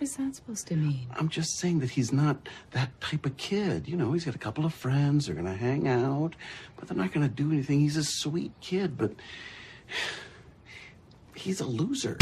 is that supposed to mean? I'm just saying that he's not that type of kid. You know, he's got a couple of friends. They're going to hang out, but they're not going to do anything. He's a sweet kid, but he's a loser.